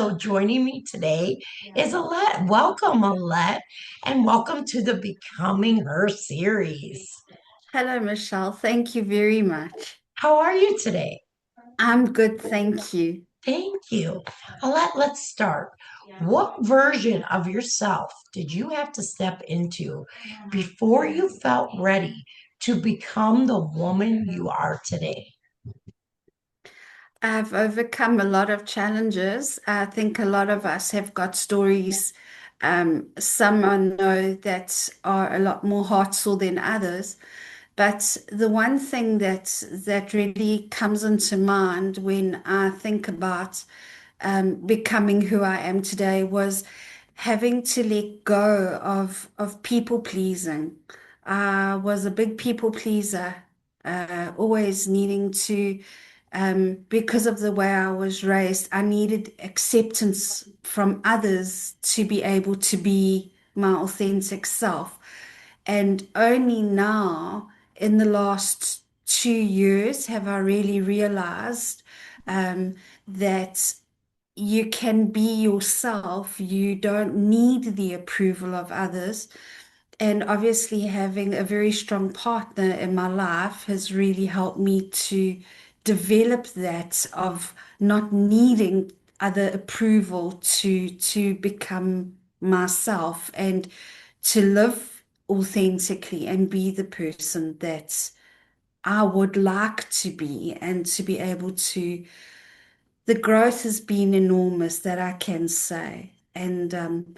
So joining me today is Alette. Welcome, Alette, and welcome to the Becoming Her series. Hello, Michelle. Thank you very much. How are you today? I'm good, thank you. Thank you. Alette, let's start. What version of yourself did you have to step into before you felt ready to become the woman you are today? I've overcome a lot of challenges. I think a lot of us have got stories. Some I know that are a lot more heartful than others. But the one thing that really comes into mind when I think about becoming who I am today was having to let go of people pleasing. I was a big people pleaser, always needing to, because of the way I was raised, I needed acceptance from others to be able to be my authentic self. And only now, in the last 2 years, have I really realized that you can be yourself. You don't need the approval of others. And obviously, having a very strong partner in my life has really helped me to develop that of not needing other approval to become myself and to live authentically and be the person that I would like to be and to be able to. The growth has been enormous, that I can say. And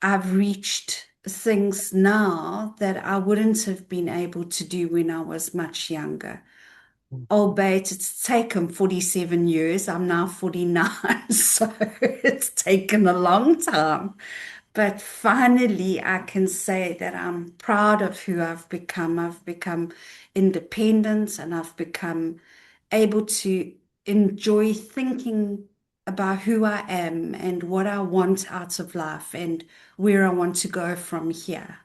I've reached things now that I wouldn't have been able to do when I was much younger. Albeit it's taken 47 years. I'm now 49, so it's taken a long time. But finally, I can say that I'm proud of who I've become. I've become independent and I've become able to enjoy thinking about who I am and what I want out of life and where I want to go from here.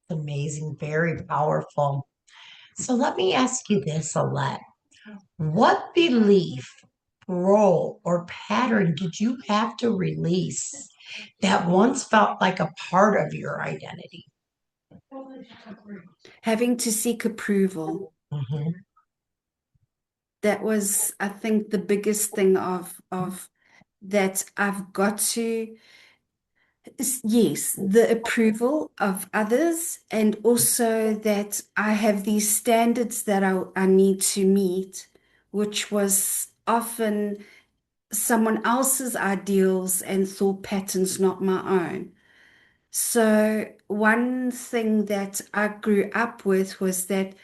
Amazing, very powerful. So let me ask you this, Alette. What belief, role, or pattern did you have to release that once felt like a part of your identity? Having to seek approval, Mhm. that was, I think, the biggest thing of that I've got to. Yes, the approval of others, and also that I have these standards that I need to meet, which was often someone else's ideals and thought patterns, not my own. So, one thing that I grew up with was that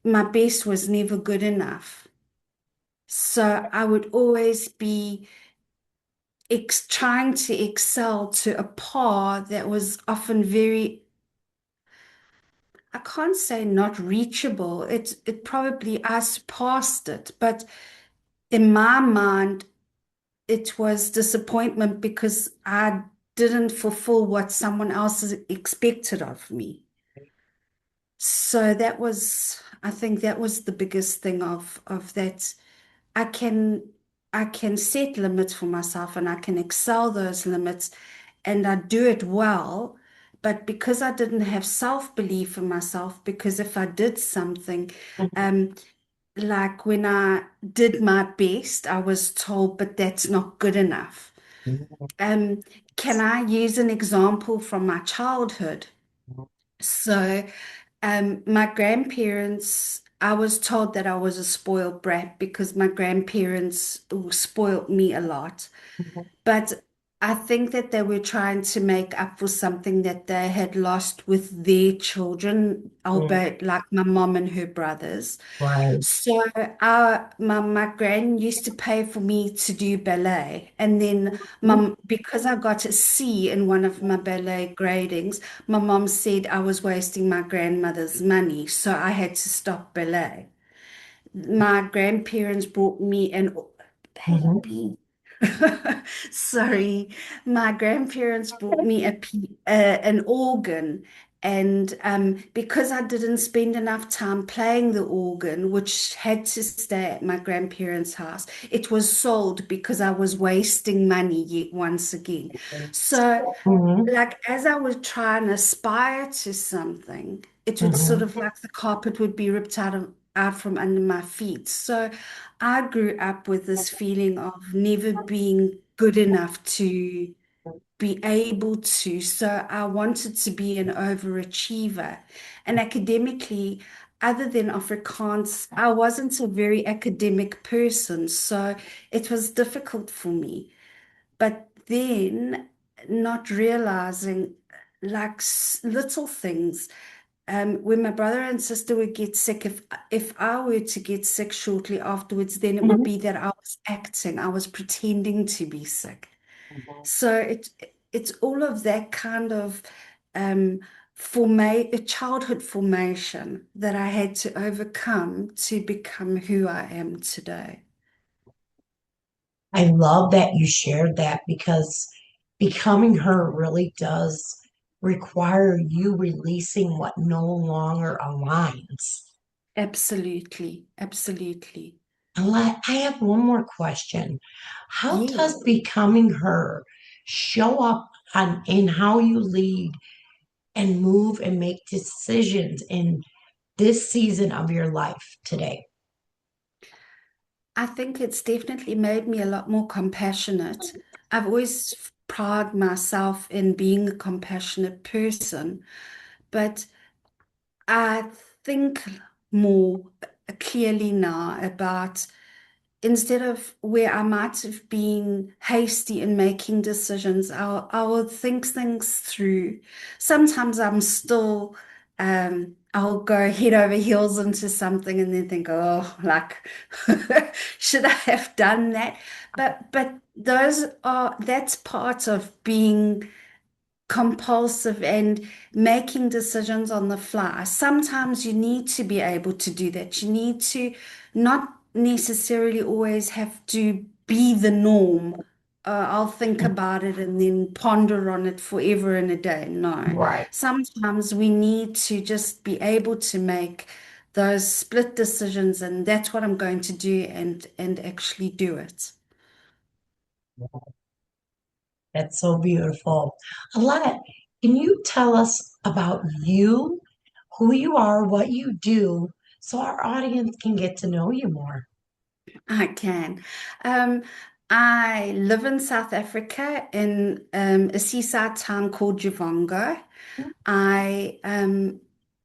my best was never good enough. So, I would always be ex trying to excel to a par that was often very, I can't say not reachable. It probably I surpassed it, but in my mind, it was disappointment because I didn't fulfill what someone else expected of me. So that was, I think that was the biggest thing of that. I can I can set limits for myself and I can excel those limits and I do it well. But because I didn't have self-belief in myself, because if I did something, um, like when I did my best, I was told, but that's not good enough. Um, can I use an example from my childhood? So, my grandparents, I was told that I was a spoiled brat because my grandparents spoiled me a lot. But I think that they were trying to make up for something that they had lost with their children, albeit like my mom and her brothers. Right. So my gran used to pay for me to do ballet. And then because I got a C in one of my ballet gradings, my mom said I was wasting my grandmother's money. So I had to stop ballet. My grandparents brought me an Mhm. baby. Sorry, my grandparents bought me an organ, And because I didn't spend enough time playing the organ, which had to stay at my grandparents' house, it was sold because I was wasting money yet once again. So, Hmm. like, as I would try and aspire to something, it would sort Hmm. of like the carpet would be ripped out from under my feet. So, I grew up with this feeling of never being good enough to be able to. So I wanted to be an overachiever. And academically, other than Afrikaans, I wasn't a very academic person. So it was difficult for me. But then not realizing like little things. When my brother and sister would get sick, if I were to get sick shortly afterwards, then it would be that I was acting, I was pretending to be sick. So it's all of that kind of um, childhood formation that I had to overcome to become who I am today. I love that you shared that because becoming her really does require you releasing what no longer aligns. Absolutely, absolutely. I have one more question. How Yes. does becoming her show up in how you lead and move and make decisions in this season of your life today? I think it's definitely made me a lot more compassionate. I've always prided myself in being a compassionate person, but I think more clearly now about instead of where I might have been hasty in making decisions, I will think things through. Sometimes I'm still, I'll go head over heels into something and then think, oh, like, should I have done that? But that's part of being compulsive and making decisions on the fly. Sometimes you need to be able to do that. You need to not necessarily always have to be the norm. I'll think about it and then ponder on it forever and a day. No. Right. Sometimes we need to just be able to make those split decisions, and that's what I'm going to do and actually do it. That's so beautiful. Alette, can you tell us about you, who you are, what you do, so our audience can get to know you more? I can. Um, I live in South Africa in a seaside town called Javongo. I am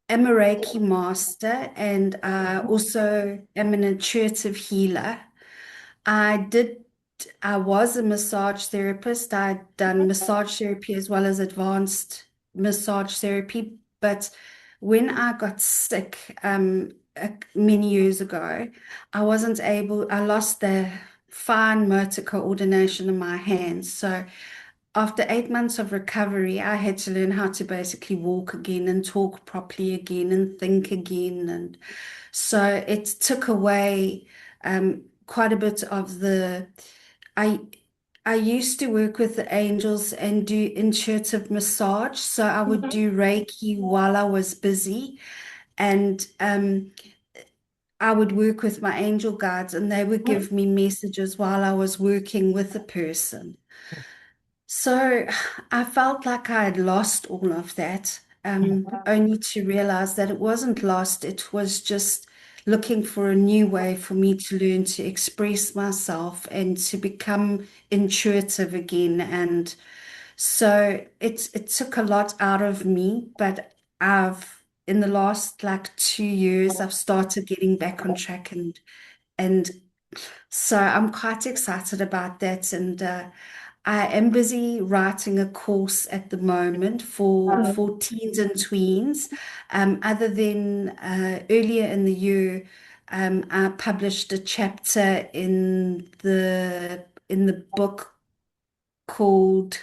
a Reiki Master and also am an intuitive healer. I did, I was a massage therapist. I'd done massage therapy as well as advanced massage therapy. But when I got sick, many years ago, I lost the fine motor coordination in my hands. So after 8 months of recovery, I had to learn how to basically walk again and talk properly again and think again. And so it took away quite a bit of the. I I used to work with the angels and do intuitive massage. So I would Mhm. do Reiki while I was busy, and I would work with my angel guides, and they would give me messages while I was working with the person. So I felt like I had lost all of that, only to realize that it wasn't lost. It was just looking for a new way for me to learn to express myself and to become intuitive again. And so it took a lot out of me, but in the last like 2 years, I've started getting back on track and so I'm quite excited about that. And I am busy writing a course at the moment for teens and tweens. Other than earlier in the year, I published a chapter in the book called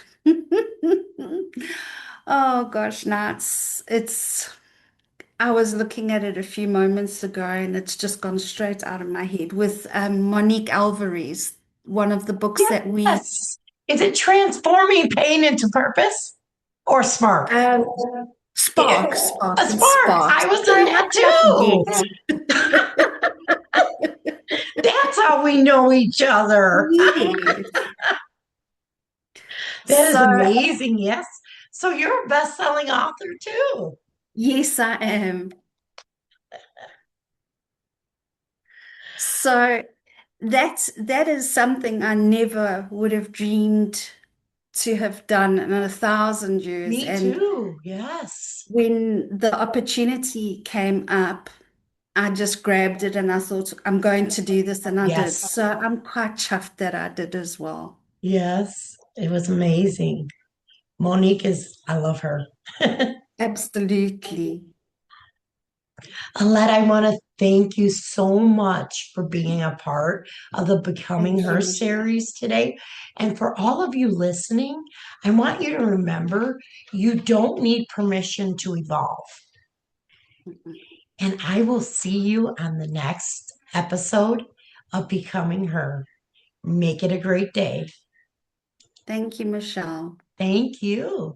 oh gosh, now it's I was looking at it a few moments ago and it's just gone straight out of my head with Monique Alvarez, one of the books that we Yes. Is it transforming pain into purpose or smart? um, Spark, A spark, and spark. spark. I was in So that what did I too. That's how we know each other. forget? Yes. That is So, amazing. Yes. So you're a best-selling author too. yes, I am. So that is something I never would have dreamed to have done in 1,000 years. Me And too. Yes. when the opportunity came up, I just grabbed it and I thought, I'm going to do this, and I did. Yes. So I'm quite chuffed that I did as well. Yes. It was amazing. Monique is, I love her. Absolutely. Alette, I want to thank you so much for being a part of the Becoming Thank you, Her Michelle. series today. And for all of you listening, I want you to remember you don't need permission to evolve. And I will see you on the next episode of Becoming Her. Make it a great day. Thank you, Michelle. Thank you.